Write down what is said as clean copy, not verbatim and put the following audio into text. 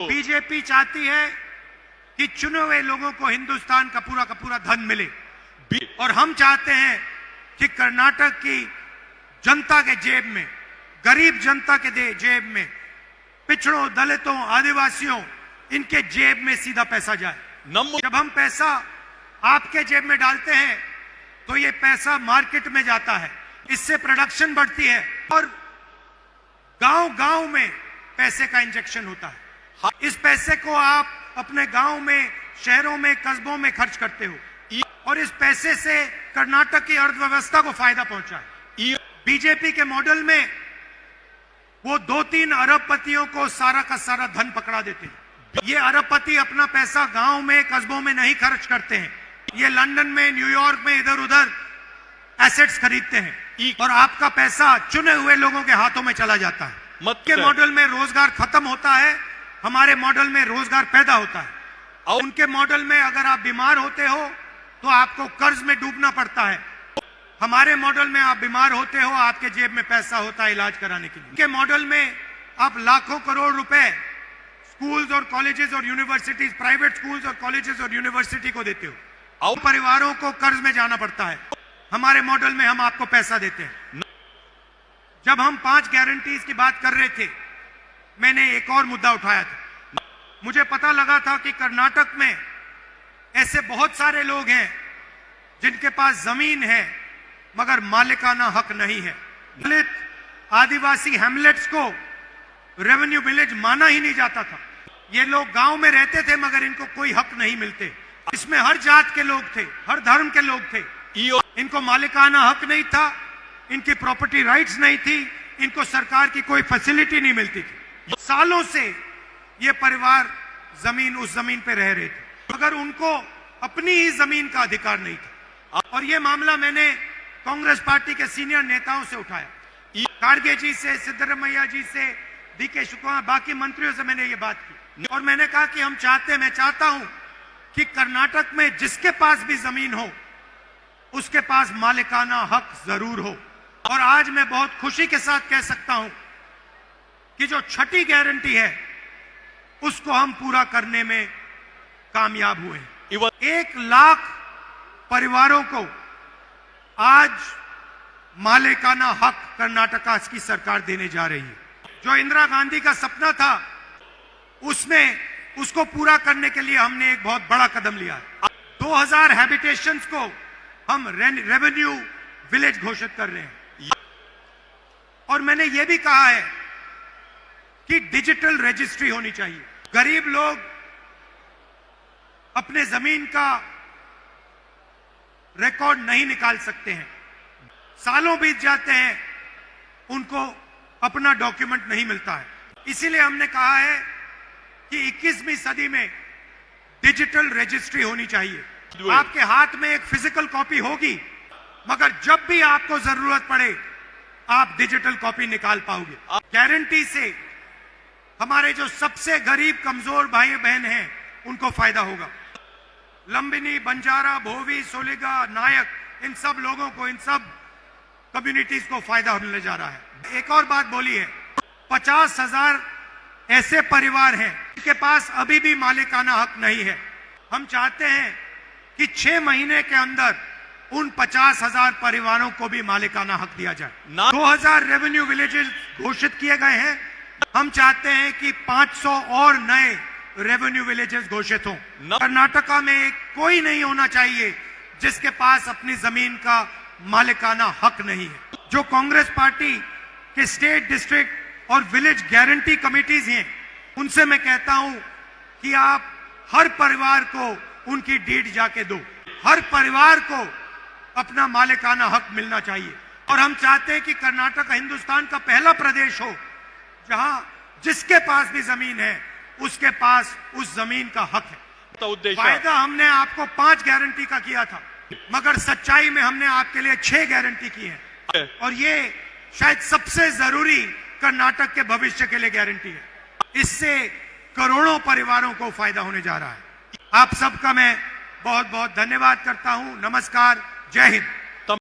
BJP चाहती है कि चुने हुए लोगों को हिंदुस्तान का पूरा धन मिले और हम चाहते हैं कि कर्नाटक की जनता के जेब में, गरीब जनता के जेब में, पिछड़ों, दलितों, आदिवासियों, इनके जेब में सीधा पैसा जाए। जब हम पैसा आपके जेब में डालते हैं तो ये पैसा मार्केट में जाता है, इससे प्रोडक्शन बढ़ती है और गांव-गांव में पैसे का इंजेक्शन होता है। इस पैसे को आप अपने गांव में, शहरों में, कस्बों में खर्च करते हो और इस पैसे से कर्नाटक की अर्थव्यवस्था को फायदा पहुंचा है। बीजेपी के मॉडल में वो 2-3 अरबपतियों को सारा का सारा धन पकड़ा देते हैं। ये अरबपति अपना पैसा गांव में, कस्बों में नहीं खर्च करते हैं, ये लंदन में, न्यूयॉर्क में इधर उधर एसेट्स खरीदते हैं और आपका पैसा चुने हुए लोगों के हाथों में चला जाता है। के मॉडल में रोजगार खत्म होता है, हमारे मॉडल में रोजगार पैदा होता है। उनके मॉडल में अगर आप बीमार होते हो तो आपको कर्ज में डूबना पड़ता है, हमारे मॉडल में आप बीमार होते हो, आपके जेब में पैसा होता है इलाज कराने के लिए। उनके मॉडल में आप लाखों करोड़ रुपए स्कूल्स और कॉलेजेस और यूनिवर्सिटीज, प्राइवेट स्कूल्स और कॉलेजेस और यूनिवर्सिटी को देते हो, परिवारों को कर्ज में जाना पड़ता है। हमारे मॉडल में हम आपको पैसा देते हैं। जब हम 5 गारंटीज की बात कर रहे थे, मैंने एक और मुद्दा उठाया था। मुझे पता लगा था कि कर्नाटक में ऐसे बहुत सारे लोग हैं जिनके पास जमीन है मगर मालिकाना हक नहीं है। दलित, आदिवासी हैमलेट्स को रेवेन्यू विलेज माना ही नहीं जाता था। ये लोग गांव में रहते थे मगर इनको कोई हक नहीं मिलते। इसमें हर जात के लोग थे, हर धर्म के लोग थे, इनको मालिकाना हक नहीं था, इनकी प्रॉपर्टी राइट्स नहीं थी, इनको सरकार की कोई फैसिलिटी नहीं मिलती थी। सालों से ये परिवार उस जमीन पे रह रहे थे मगर उनको अपनी ही जमीन का अधिकार नहीं था। और ये मामला मैंने कांग्रेस पार्टी के सीनियर नेताओं से उठाया, खारगे जी से, सिद्धरामैया जी से, डीके शुक्ला, बाकी मंत्रियों से मैंने ये बात की और मैंने कहा कि मैं चाहता हूं कि कर्नाटक में जिसके पास भी जमीन हो उसके पास मालिकाना हक जरूर हो। और आज मैं बहुत खुशी के साथ कह सकता हूं कि जो 6ठी गारंटी है उसको हम पूरा करने में कामयाब हुए। 1 लाख परिवारों को आज मालिकाना हक कर्नाटका की सरकार देने जा रही है। जो इंदिरा गांधी का सपना था उसको पूरा करने के लिए हमने एक बहुत बड़ा कदम लिया। 2000 हैबिटेशंस को हम रेवेन्यू विलेज घोषित कर रहे हैं और मैंने यह भी कहा है कि डिजिटल रजिस्ट्री होनी चाहिए। गरीब लोग अपने जमीन का रिकॉर्ड नहीं निकाल सकते हैं, सालों बीत जाते हैं, उनको अपना डॉक्यूमेंट नहीं मिलता है। इसीलिए हमने कहा है कि 21वीं सदी में डिजिटल रजिस्ट्री होनी चाहिए। आपके हाथ में एक फिजिकल कॉपी होगी मगर जब भी आपको जरूरत पड़े आप डिजिटल कॉपी निकाल पाओगे। गारंटी से हमारे जो सबसे गरीब कमजोर भाई बहन हैं उनको फायदा होगा। लंबिनी, बंजारा, भोवी, सोलिगा, नायक, इन सब लोगों को, इन सब कम्युनिटीज को फायदा मिलने जा रहा है। एक और बात बोली है, 50,000 ऐसे परिवार हैं जिनके पास अभी भी मालिकाना हक नहीं है। हम चाहते हैं कि 6 महीने के अंदर उन 50,000 परिवारों को भी मालिकाना हक दिया जाए। 2000 रेवेन्यू विलेजेस घोषित किए गए हैं, हम चाहते हैं कि 500 और नए रेवेन्यू विलेजेस घोषित हों। कर्नाटका में कोई नहीं होना चाहिए जिसके पास अपनी जमीन का मालिकाना हक नहीं है। जो कांग्रेस पार्टी के स्टेट, डिस्ट्रिक्ट और विलेज गारंटी कमिटीज हैं, उनसे मैं कहता हूं कि आप हर परिवार को उनकी डीड जाके दो। हर परिवार को अपना मालिकाना हक मिलना चाहिए और हम चाहते हैं कि कर्नाटक हिंदुस्तान का पहला प्रदेश हो जहां जिसके पास भी जमीन है उसके पास उस जमीन का हक है। फायदा हमने आपको 5 गारंटी का किया था मगर सच्चाई में हमने आपके लिए 6 गारंटी की है और ये शायद सबसे जरूरी कर्नाटक के भविष्य के लिए गारंटी है। इससे करोड़ों परिवारों को फायदा होने जा रहा है। आप सबका मैं बहुत बहुत धन्यवाद करता हूं। नमस्कार, जय हिंद।